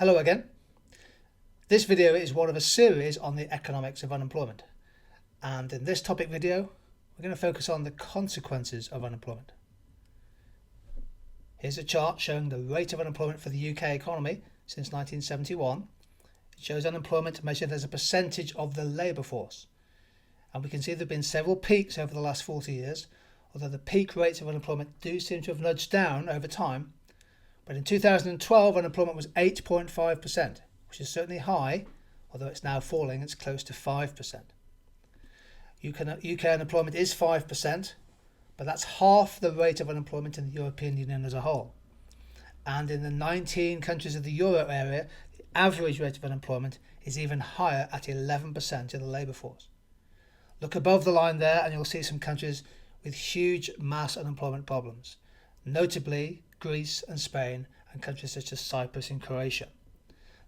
Hello again. This video is one of a series on the economics of unemployment. And in this topic video, we're going to focus on the consequences of unemployment. Here's a chart showing the rate of unemployment for the UK economy since 1971. It shows unemployment measured as a percentage of the labour force. And we can see there have been several peaks over the last 40 years, although the peak rates of unemployment do seem to have nudged down over time. But in 2012, unemployment was 8.5%, which is certainly high, although it's now falling, it's close to 5%. UK unemployment is 5%, but that's half the rate of unemployment in the European Union as a whole. And in the 19 countries of the Euro area, the average rate of unemployment is even higher at 11% of the labour force. Look above the line there and you'll see some countries with huge mass unemployment problems, notably Greece and Spain and countries such as Cyprus and Croatia.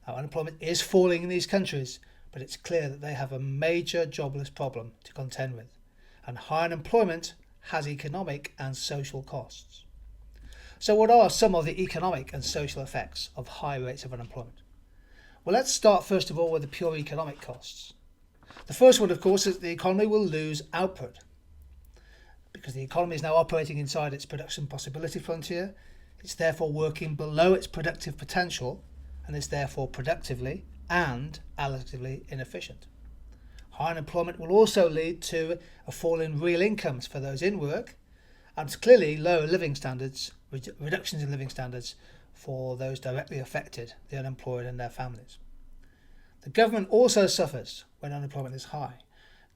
Now, unemployment is falling in these countries, but it's clear that they have a major jobless problem to contend with, and high unemployment has economic and social costs. So what are some of the economic and social effects of high rates of unemployment? Well, let's start first of all with the pure economic costs. The first one, of course, is that the economy will lose output. Because the economy is now operating inside its production possibility frontier, it's therefore working below its productive potential and is therefore productively and allocatively inefficient. High unemployment will also lead to a fall in real incomes for those in work and clearly lower living standards, reductions in living standards for those directly affected, the unemployed and their families. The government also suffers when unemployment is high.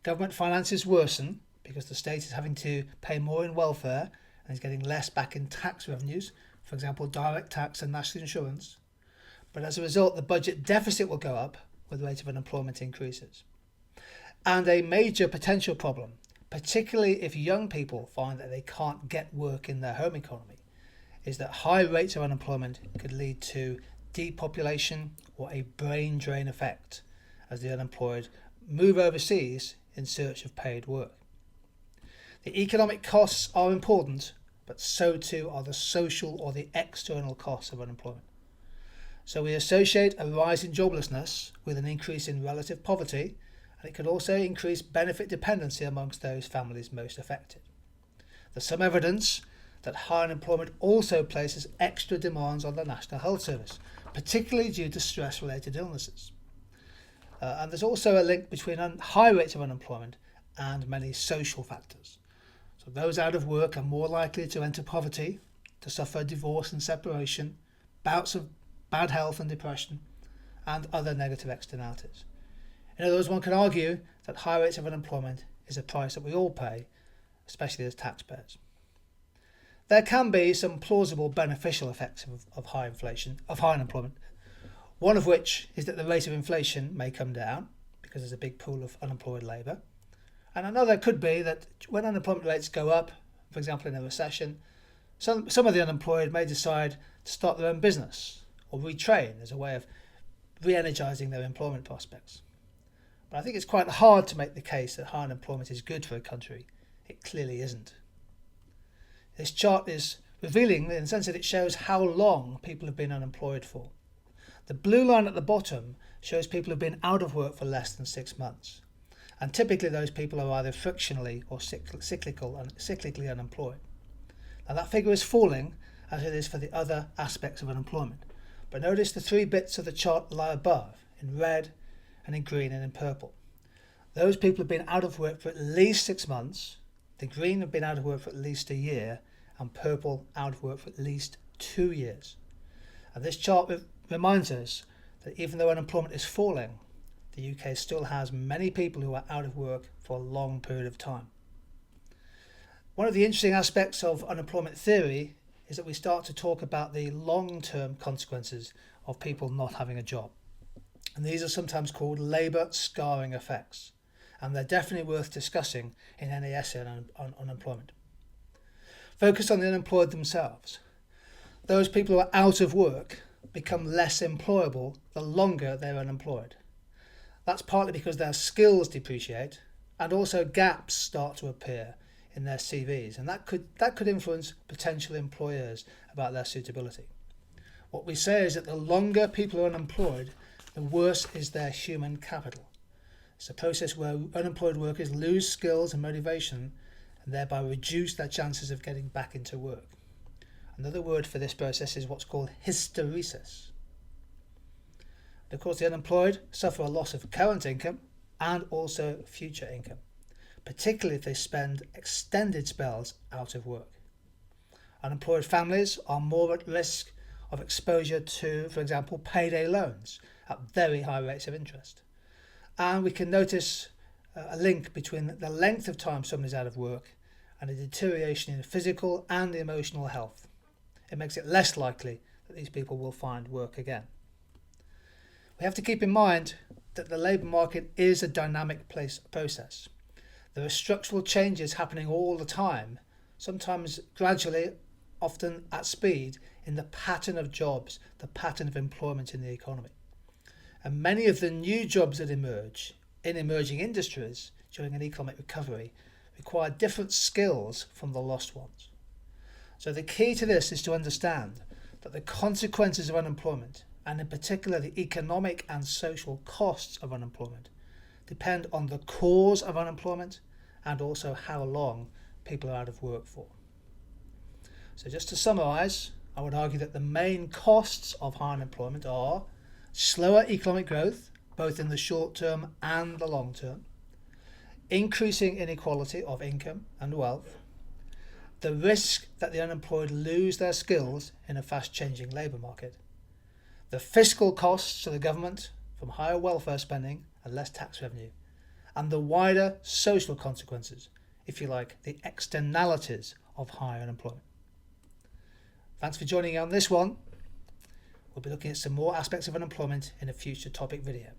Government finances worsen because the state is having to pay more in welfare and is getting less back in tax revenues, for example, direct tax and national insurance. But as a result, the budget deficit will go up with the rate of unemployment increases. And a major potential problem, particularly if young people find that they can't get work in their home economy, is that high rates of unemployment could lead to depopulation or a brain drain effect as the unemployed move overseas in search of paid work. The economic costs are important, but so too are the social or the external costs of unemployment. So we associate a rise in joblessness with an increase in relative poverty, and it could also increase benefit dependency amongst those families most affected. There's some evidence that high unemployment also places extra demands on the National Health Service, particularly due to stress-related illnesses. And there's also a link between high rates of unemployment and many social factors. So those out of work are more likely to enter poverty, to suffer divorce and separation, bouts of bad health and depression, and other negative externalities. In other words, one can argue that high rates of unemployment is a price that we all pay, especially as taxpayers. There can be some plausible beneficial effects of high unemployment, one of which is that the rate of inflation may come down because there's a big pool of unemployed labour. And another could be that when unemployment rates go up, for example in a recession, some of the unemployed may decide to start their own business or retrain as a way of re-energising their employment prospects. But I think it's quite hard to make the case that high unemployment is good for a country. It clearly isn't. This chart is revealing in the sense that it shows how long people have been unemployed for. The blue line at the bottom shows people who've been out of work for less than 6 months. And typically those people are either frictionally or cyclically unemployed. Now that figure is falling as it is for the other aspects of unemployment. But notice the three bits of the chart lie above, in red and in green and in purple. Those people have been out of work for at least 6 months, the green have been out of work for at least a year, and purple out of work for at least 2 years. And this chart reminds us that even though unemployment is falling, the UK still has many people who are out of work for a long period of time. One of the interesting aspects of unemployment theory is that we start to talk about the long-term consequences of people not having a job. And these are sometimes called labour scarring effects. And they're definitely worth discussing in any essay on unemployment. Focus on the unemployed themselves. Those people who are out of work become less employable the longer they're unemployed. That's partly because their skills depreciate and also gaps start to appear in their CVs, and that could influence potential employers about their suitability. What we say is that the longer people are unemployed, the worse is their human capital. It's a process where unemployed workers lose skills and motivation and thereby reduce their chances of getting back into work. Another word for this process is what's called hysteresis. And of course, the unemployed suffer a loss of current income and also future income, particularly if they spend extended spells out of work. Unemployed families are more at risk of exposure to, for example, payday loans at very high rates of interest. And we can notice a link between the length of time someone is out of work and a deterioration in physical and emotional health. It makes it less likely that these people will find work again. We have to keep in mind that the labour market is a dynamic process. There are structural changes happening all the time, sometimes gradually, often at speed, in the pattern of jobs, the pattern of employment in the economy. And many of the new jobs that emerge in emerging industries during an economic recovery require different skills from the lost ones. So the key to this is to understand that the consequences of unemployment, and in particular the economic and social costs of unemployment, depend on the cause of unemployment and also how long people are out of work for. So just to summarise, I would argue that the main costs of high unemployment are slower economic growth, both in the short term and the long term, increasing inequality of income and wealth, the risk that the unemployed lose their skills in a fast-changing labour market, the fiscal costs to the government from higher welfare spending and less tax revenue, and the wider social consequences, if you like, the externalities of high unemployment. Thanks for joining me on this one. We'll be looking at some more aspects of unemployment in a future topic video.